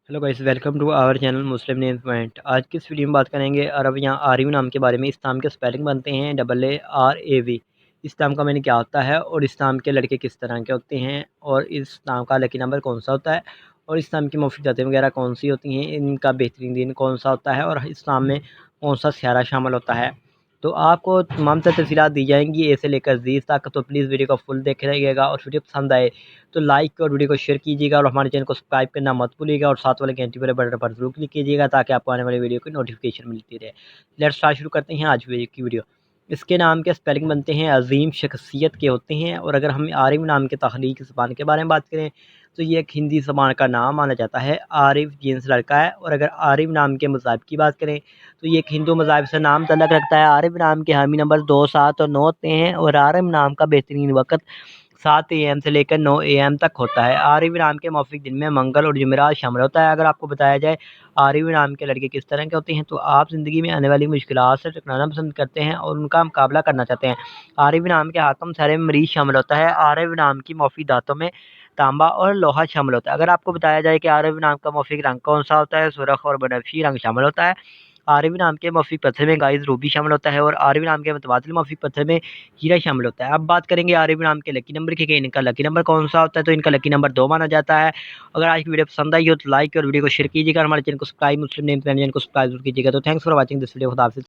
Hello guys, welcome to our channel Muslim name point. आज की इस वीडियो में बात करेंगे अरब या आरवी नाम के बारे में। इस नाम के स्पेलिंग बनते हैं AARAV। इस नाम का मैंने क्या होता है और इस नाम के लड़के किस तरह के होते हैं और इस नाम का लकी नंबर कौन सा होता है और इस नाम की मुफ्त जातें वगैरह कौन सी होती हैं, इनका बेहतरीन दिन कौन सा होता है और इस नाम में कौन सा स्यारा शामिल होता है। तो आपको तमाम तर तफसीलात दी जाएंगी ए से लेकर ज़ीज़ तक। तो प्लीज़ वीडियो को फुल देखे रहिएगा और वीडियो पसंद आए तो लाइक और वीडियो को शेयर कीजिएगा और हमारे चैनल को सब्सक्राइब करना मत भूलिएगा और साथ वाले घंटी वाले बटन पर जरूर क्लिक कीजिएगा ताकि आपको आने वाली वीडियो की नोटिफिकेशन मिलती रहे। लेट्स स्टार्ट, शुरू करते हैं आज की वीडियो। इसके नाम के स्पेलिंग बनते हैं अजीम शख्सियत के होते हैं। और अगर हम आरिफ नाम के तख्लीक ज़बान के बारे में बात करें तो ये एक हिंदी ज़बान का नाम माना जाता है। आरिफ जीन्स लड़का है। और अगर आरिफ नाम के मज़ाहब की बात करें तो ये एक हिंदू मज़ाहब से नाम तल्लक रखता है। आरिफ नाम के हामी नंबर 2, 7 और 9 होते हैं और आरिफ नाम का बेहतरीन वक्त 7 AM से लेकर 9 AM तक होता है। आरवी नाम के मौफिक दिन में मंगल और जुमेरात शामिल होता है। अगर आपको बताया जाए आरवी नाम के लड़के किस तरह के होते हैं तो आप ज़िंदगी में आने वाली मुश्किलात से टकराना पसंद करते हैं और उनका मुकाबला करना चाहते हैं। आरवी नाम के हाकम सारे में मरीज शामिल होता है। आरवी नाम की मौफिक दांतों में तांबा और लोहा शामिल होता है। अगर आपको बताया जाए कि आरवी नाम का मौफिक रंग कौन सा होता है, सुरख और बनफशी रंग शामिल होता है। आरवी नाम के मौफिक पत्थर में गाइस रूबी शामिल होता है और आरवी नाम के मुतबादिल मौफिक पत्थर में हीरा शामिल होता है। अब बात करेंगे आरवी नाम के लकी नंबर की कि इनका लकी नंबर कौन सा होता है तो इनका लकी नंबर 2 माना जाता है। अगर आज की वीडियो पसंद आई हो तो लाइक और वीडियो को शेयर कीजिएगा और हमारे चैनल को सब्सक्राइब मुस्लिम नेम चैनल को सब्सक्राइब कीजिएगा। तो thanks for watching this video. खुदा हाफिज़।